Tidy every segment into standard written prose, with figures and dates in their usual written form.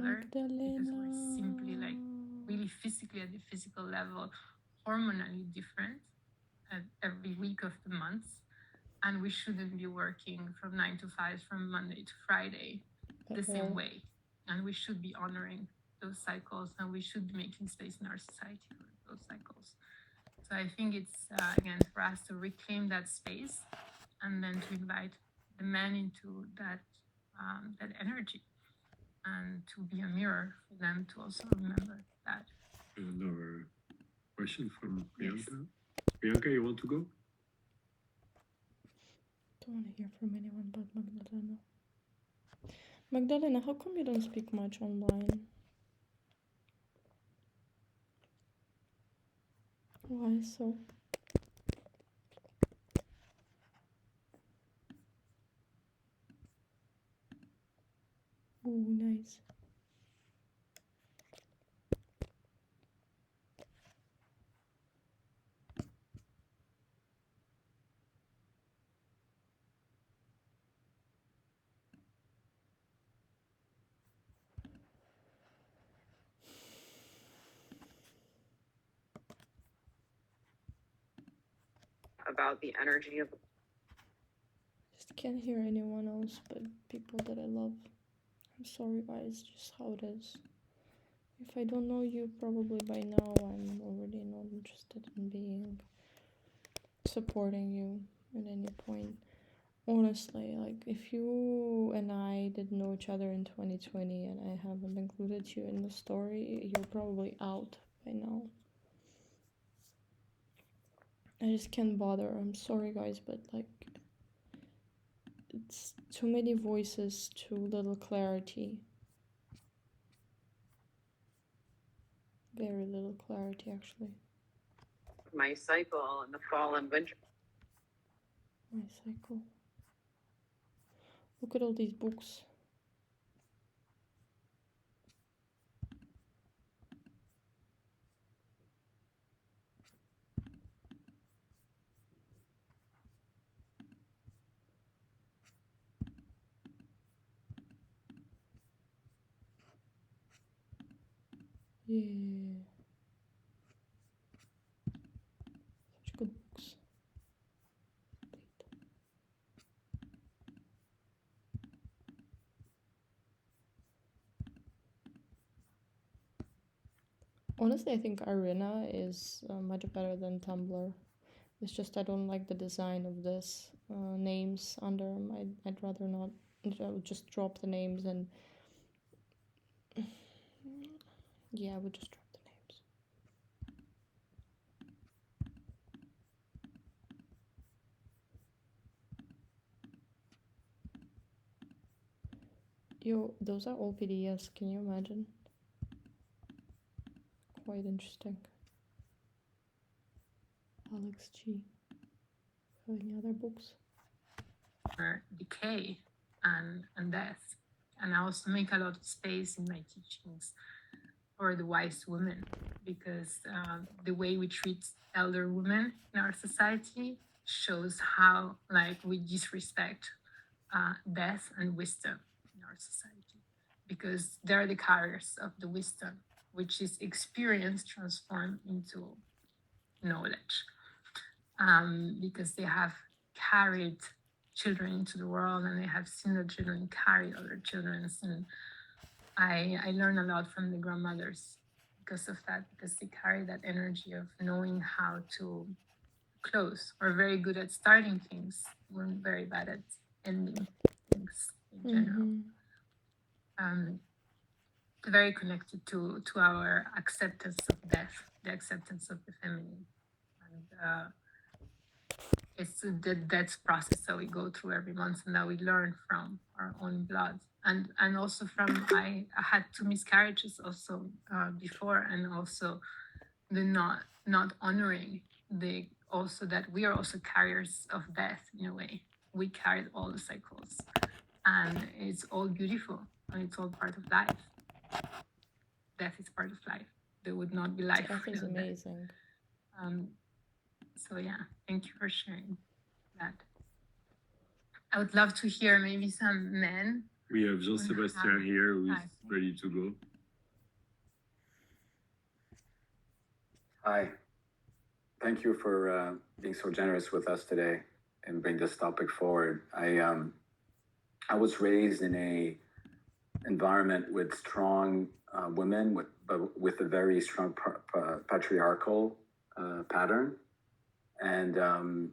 other, because we're simply like really physically at the physical level, hormonally different at every week of the month. And we shouldn't be working from 9 to 5 from Monday to Friday the same way. And we should be honoring those cycles, and we should be making space in our society for those cycles. So I think it's, again, for us to reclaim that space and then to invite the men into that, that energy, and to be a mirror for them to also remember that. Another question from Priyanka. Yes. Priyanka, you want to go? Don't want to hear from anyone but Magdalena. Magdalena, how come you don't speak much online? Why so? Ooh, nice. About the energy of Just can't hear anyone else but people that I love. I'm sorry guys, just how it is. If I don't know you, probably by now I'm already not interested in being supporting you at any point. Honestly, like if you and I didn't know each other in 2020 and I haven't included you in the story, you're probably out by now. I just can't bother. I'm sorry guys, but like it's too many voices, too little clarity. Very little clarity actually. my cycle in the fall and winter. My cycle. Look at all these books. Yeah. Such good books. Honestly, I think Arena is much better than Tumblr. It's just I don't like the design of this names under them. I'd rather not. I would just drop the names and yeah, I would just drop the names. Yo, those are all PDFs. Can you imagine? Quite interesting. Alex G. Have any other books? Decay and death. And I also make a lot of space in my teachings for the wise women, because the way we treat elder women in our society shows how like we disrespect death and wisdom in our society, because they're the carriers of the wisdom, which is experience transformed into knowledge, because they have carried children into the world, and they have seen the children carry other children. And I learn a lot from the grandmothers because of that, because they carry that energy of knowing how to close. We're very good at starting things. We're very bad at ending things in general. Very connected to our acceptance of death, the acceptance of the feminine. And it's the death process that we go through every month, and that we learn from our own blood. And also from, I had 2 miscarriages also before, and also the not honoring the, also that we are also carriers of death in a way. We carried all the cycles, and it's all beautiful, and it's all part of life. Death is part of life. There would not be life. Death is amazing. So yeah, thank you for sharing that. I would love to hear maybe some men We have Jean-Sébastien here who is Hi. ready to go. Hi. Thank you for being so generous with us today and bring this topic forward. I was raised in a environment with strong women, with a very strong patriarchal pattern, and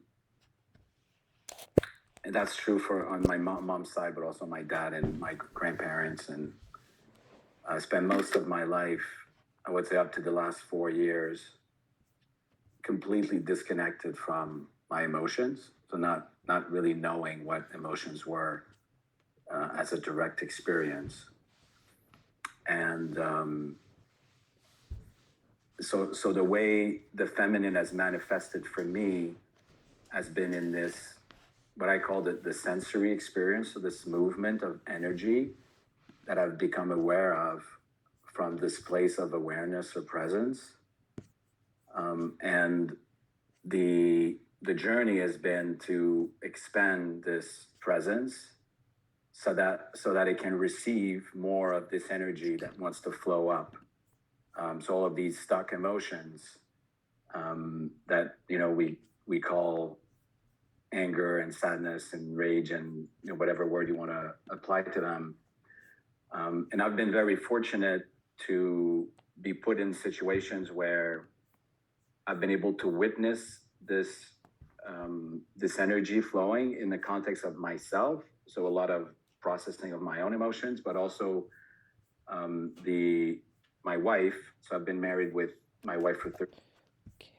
that's true for on my mom's side, but also my dad and my grandparents. And I spent most of my life, I would say up to the last 4 years, completely disconnected from my emotions. So not really knowing what emotions were as a direct experience. And so the way the feminine has manifested for me has been in this, what I call the sensory experience, so this movement of energy that I've become aware of from this place of awareness or presence. And the journey has been to expand this presence so that it can receive more of this energy that wants to flow up. So all of these stuck emotions that we call anger and sadness and rage and whatever word you want to apply to them. And I've been very fortunate to be put in situations where I've been able to witness this energy flowing in the context of myself. So a lot of processing of my own emotions, but also my wife. So I've been married with my wife for 30. Okay.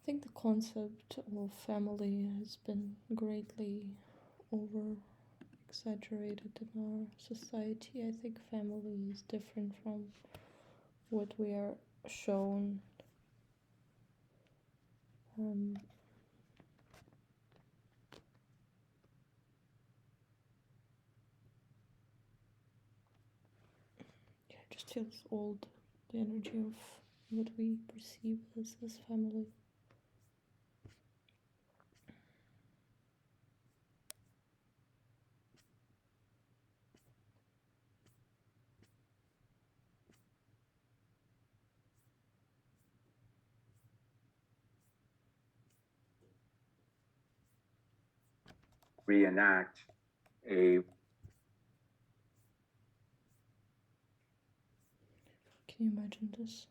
I think the concept of family has been greatly over exaggerated in our society. I think family is different from what we are shown. It just feels old, the energy of what we perceive as family. Reenact a Can you imagine this?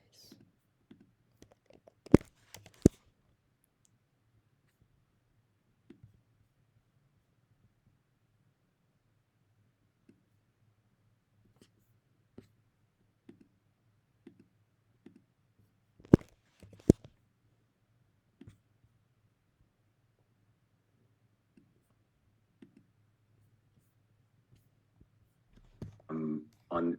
Nice. on the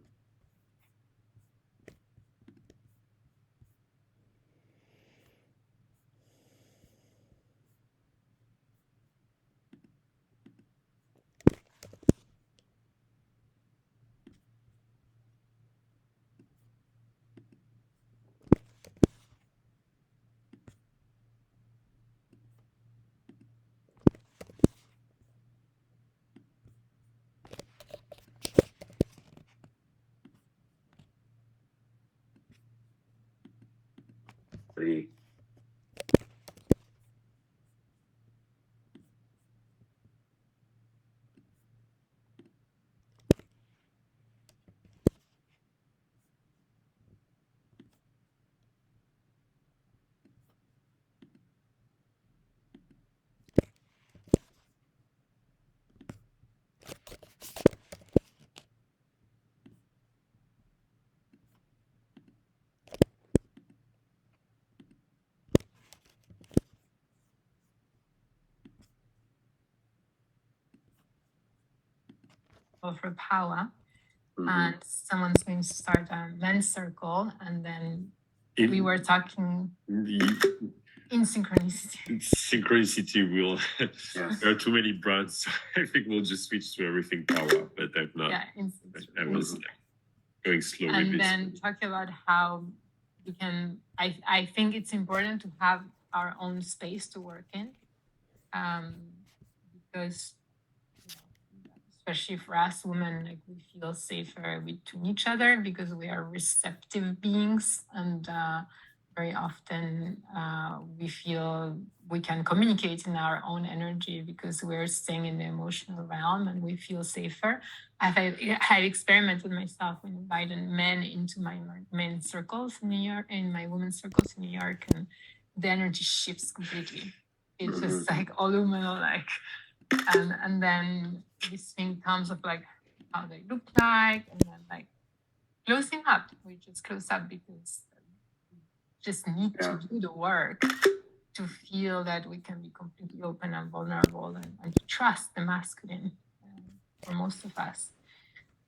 for power. Mhm. And someone's going to start a men's circle, and then we were talking The in synchronicity. synchronicity will. Yes. There are too many brands, so I think we'll just switch to everything power. But I'm not. Yeah, I was like, going slow with and this. then talk about how we can. I think it's important to have our own space to work in, because especially for us women, like we feel safer between each other because we are receptive beings, and very often we feel we can communicate in our own energy because we're staying in the emotional realm and we feel safer. I've experimented myself when inviting men into my men circles in New York, in my women's circles in New York, and the energy shifts completely. It's just like all women are like, and then this thing comes of like how they look like, and then like closing up. We just close up because we just need to do the work to feel that we can be completely open and vulnerable, and to trust the masculine for most of us.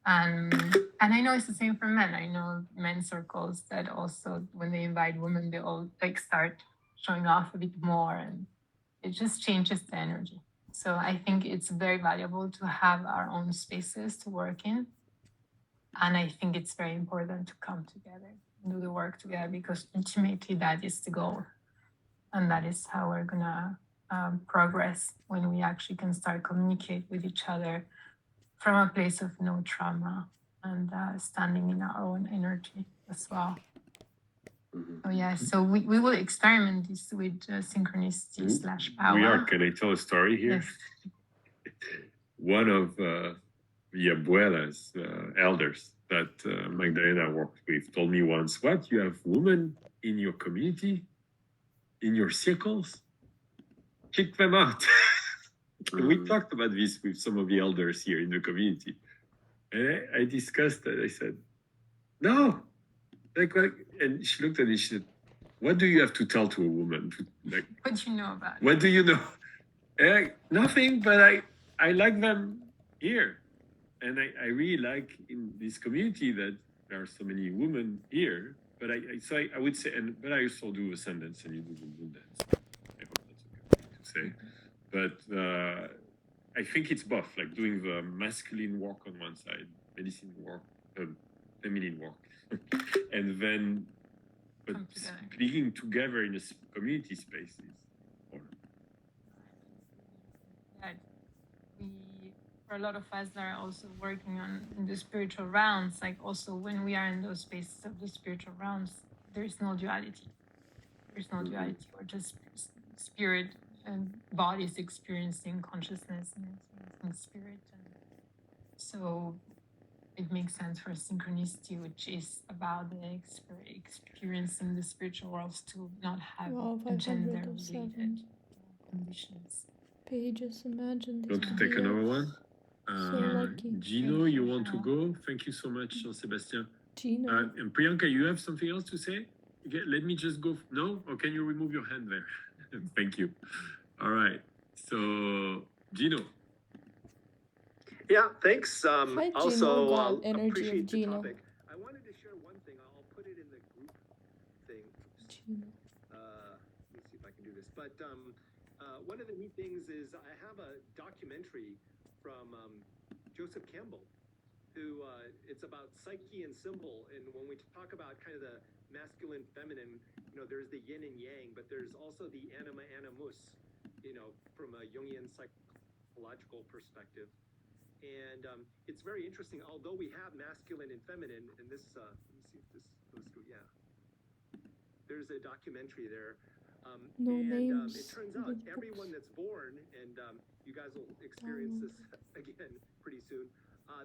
And I know it's the same for men. I know men circles that also, when they invite women, they all like start showing off a bit more, and it just changes the energy. So I think it's very valuable to have our own spaces to work in. And I think it's very important to come together and do the work together, because ultimately that is the goal. And that is how we're gonna progress, when we actually can start communicate with each other from a place of no trauma, and standing in our own energy as well. Oh yeah, so we will experiment this with synchronicity slash power. We are. Can I tell a story here? Yes. One of the abuelas, elders that Magdalena worked with, told me once, "What, you have women in your community, in your circles? Kick them out." We talked about this with some of the elders here in the community, and I discussed that. I said, "No." And she looked at me. She said, "What do you have to tell to a woman? Like, what do you know about it? What do you know?" Nothing, but I like them here, and I really like in this community that there are so many women here. But I would say, but I also do ascendance, and you do the moon dance. I hope that's okay to say. But I think it's both, like doing the masculine work on one side, medicine work, feminine work, and then but being together in a community spaces. For a lot of us that are also working on in the spiritual realms, like also when we are in those spaces of the spiritual realms, there's no duality. There's no duality. We're just spirit and bodies experiencing consciousness and experiencing spirit. And so it makes sense for synchronicity, which is about the experiencing the spiritual worlds, to not have gender-related conditions. Pages, imagine this. Want to take another one? So lucky. Gino, you want to go? Thank you so much, Jean-Sébastien. Gino. And Priyanka, you have something else to say? Let me just go. No? Or can you remove your hand there? Thank you. All right. So, Gino. Yeah, thanks. Hi, Gino. Also, God, energy appreciate of the Gino. topic. I wanted to share one thing. I'll put it in the group thing. Gino. Let me see if I can do this. But one of the neat things is I have a documentary from Joseph Campbell, who it's about psyche and symbol. And when we talk about kind of the masculine, feminine, you know, there's the yin and yang, but there's also the anima animus, you know, from a Jungian psychological perspective. And it's very interesting, although we have masculine and feminine, and this, let me see if this goes through, yeah. There's a documentary there. No names. It turns out everyone that's born, and you guys will experience this again pretty soon,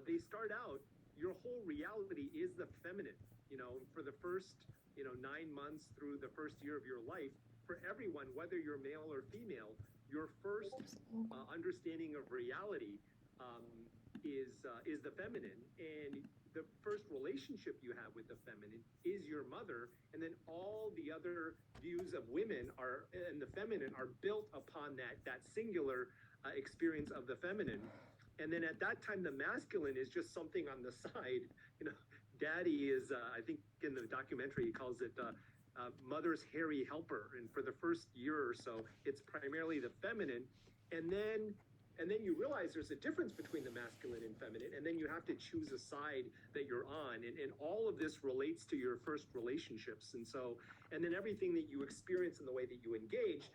they start out, your whole reality is the feminine, you know, for the first, 9 months through the first year of your life. For everyone, whether you're male or female, your first understanding of reality is the feminine, and the first relationship you have with the feminine is your mother, and then all the other views of women and the feminine are built upon that singular experience of the feminine. And then at that time, the masculine is just something on the side. You know, daddy is, I think in the documentary, he calls it mother's hairy helper. And for the first year or so, it's primarily the feminine. And then you realize there's a difference between the masculine and feminine, and then you have to choose a side that you're on. And all of this relates to your first relationships. And so, and then everything that you experience in the way that you engage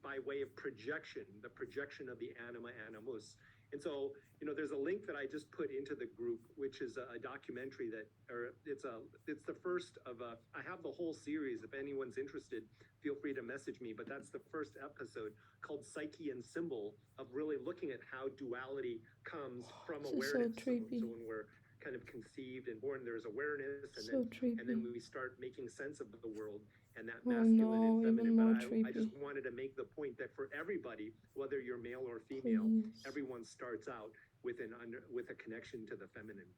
by way of projection, the projection of the anima animus. And so, you know, there's a link that I just put into the group, which is a documentary that, or it's the first of I have the whole series. If anyone's interested, feel free to message me. But that's the first episode called Psyche and Symbol, of really looking at how duality comes from This is so awareness. trippy. So when we're kind of conceived and born, there's awareness, and So then trippy. we start making sense of the world and that Oh masculine no, and feminine. even more But I just trippy. wanted to make the point that for everybody, whether you're male or female, Please. everyone starts out with a connection to the feminine.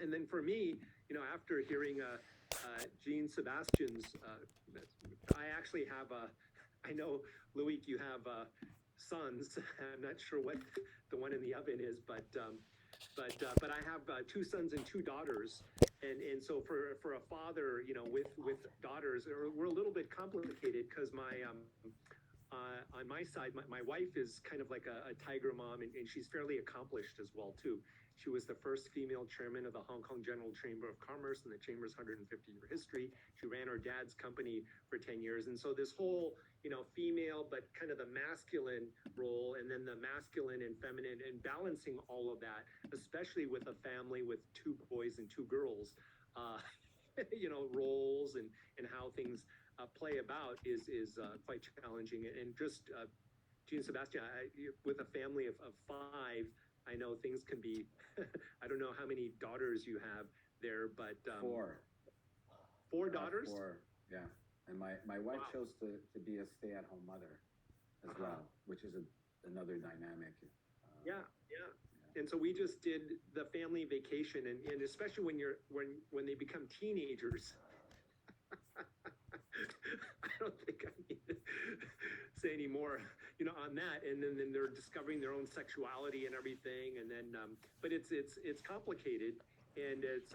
And then for me, you know, after hearing Jean Sebastian's, I actually have I know, Loic, you have sons. I'm not sure what the one in the oven is, but I have 2 sons and 2 daughters. And so for a father, you know, with daughters, we're a little bit complicated, because my on my side, my wife is kind of like a tiger mom, and she's fairly accomplished as well too. She was the first female chairman of the Hong Kong General Chamber of Commerce in the Chamber's 150-year history. She ran her dad's company for 10 years. And so this whole, you know, female, but kind of the masculine role, and then the masculine and feminine, and balancing all of that, especially with a family with 2 boys and 2 girls, you know, roles and how things play about is quite challenging. And just Jean Sebastian, with a family of 5, I know things can be. I don't know how many daughters you have there, but 4. 4 daughters. 4, yeah. And my wife Wow. chose to be a stay-at-home mother as well, which is another dynamic. Yeah. And so we just did the family vacation, and especially when they become teenagers. I don't think I need to say any more, you know, on that. And then they're discovering their own sexuality and everything. And then, but it's complicated, and it's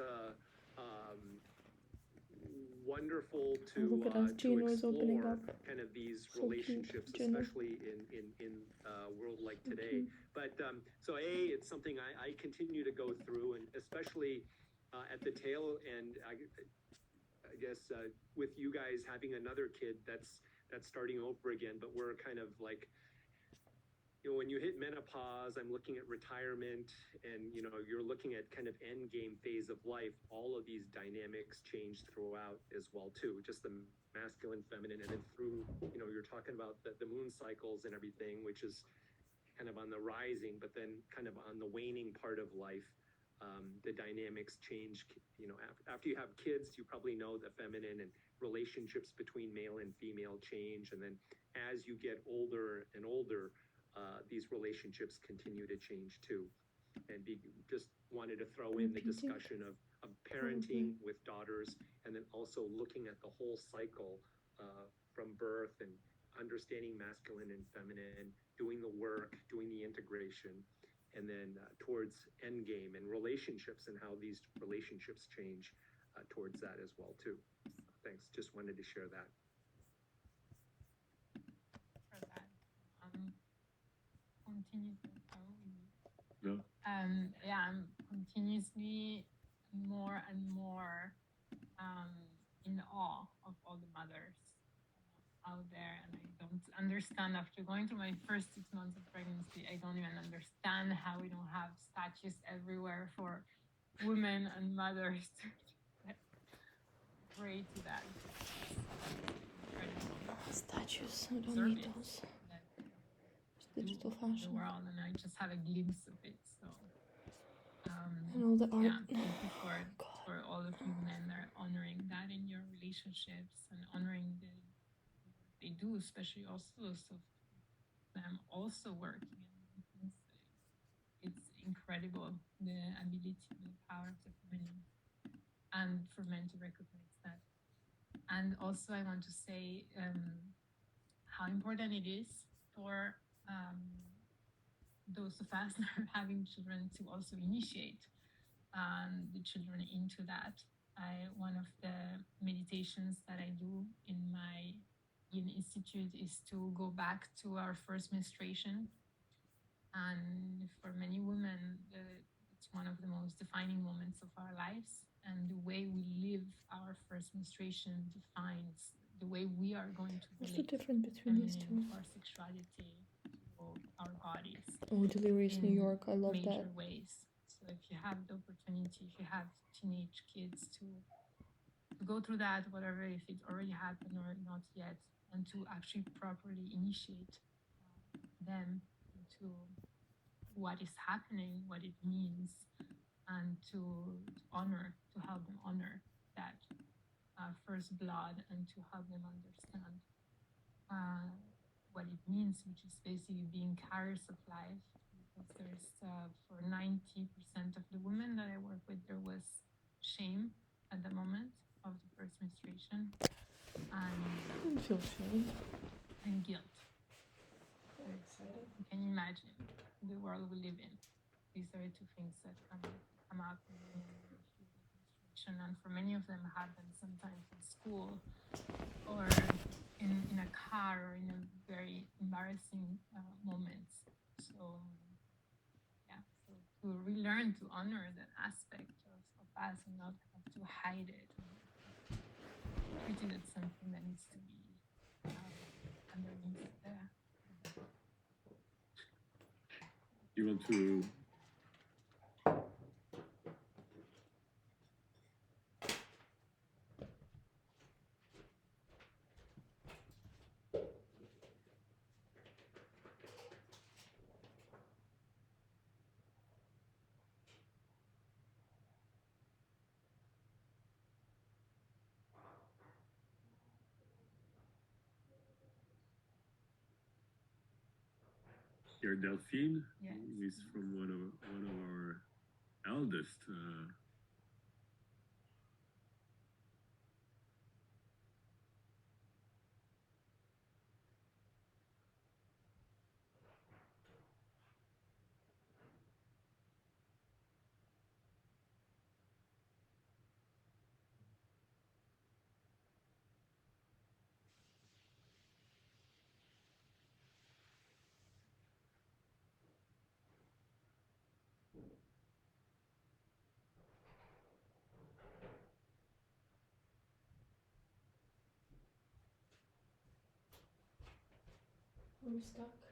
wonderful Look at to us, Gino is opening explore up. kind of these So cute, relationships, Gino. especially in a world like So today. cute. But so it's something I continue to go through, and especially at the tail end, I guess with you guys having another kid that's starting over again. But we're kind of like, you know, when you hit menopause, I'm looking at retirement, and you know, you're looking at kind of end game phase of life. All of these dynamics change throughout as well too. Just the masculine, feminine, and then through, you know, you're talking about the moon cycles and everything, which is kind of on the rising, but then kind of on the waning part of life. The dynamics change. You know, after you have kids, you probably know the feminine and relationships between male and female change, and then as you get older and older, these relationships continue to change too. And just wanted to throw in the Repeating. discussion of parenting with daughters, and then also looking at the whole cycle from birth, and understanding masculine and feminine, doing the work, doing the integration, and then towards end game and relationships, and how these relationships change towards that as well too. Thanks. Just wanted to share that. For that. Continue. No. Yeah, I'm continuously more and more in awe of all the mothers out there, and I don't understand. After going through my first 6 months of pregnancy, I don't even understand how we don't have statues everywhere for women and mothers to pray to that. Statues, I don't need those. Just digital The fashion. world, and I just had a glimpse of it. So, And all the art. yeah, thank you God. for all of you men that are honoring that in your relationships, and honoring the they do, especially also so them also working. And it's incredible, the ability, the power of the feminine, and for men to recognize that. And also, I want to say how important it is for those of us that are having children to also initiate the children into that. One of the meditations that I do in my institute is to go back to our first menstruation. And for many women, it's one of the most defining moments of our lives. And the way we live our first menstruation defines the way we are going to What's the relate difference between these two? feminine or sexuality to our bodies Oh, Delirious New in York. I love major that. ways. So if you have the opportunity, if you have teenage kids to go through that, whatever, if it already happened or not yet, and to actually properly initiate them into what is happening, what it means, and to honor, to help them honor that first blood, and to help them understand what it means, which is basically being carriers of life. Because there's, for 90% of the women that I work with, there was shame at the moment of the first menstruation, I and, don't feel shame. and guilt. You can imagine the world we live in. These are the two things that come up in menstruation, and for many of them happen sometimes in school or in a car or in a very embarrassing moments. So yeah, so to relearn to honor that aspect of us and not have to hide it, and treat it as something that needs to be underneath there. You want to? Here, Delphine Yes. is from one of our eldest. Are we stuck?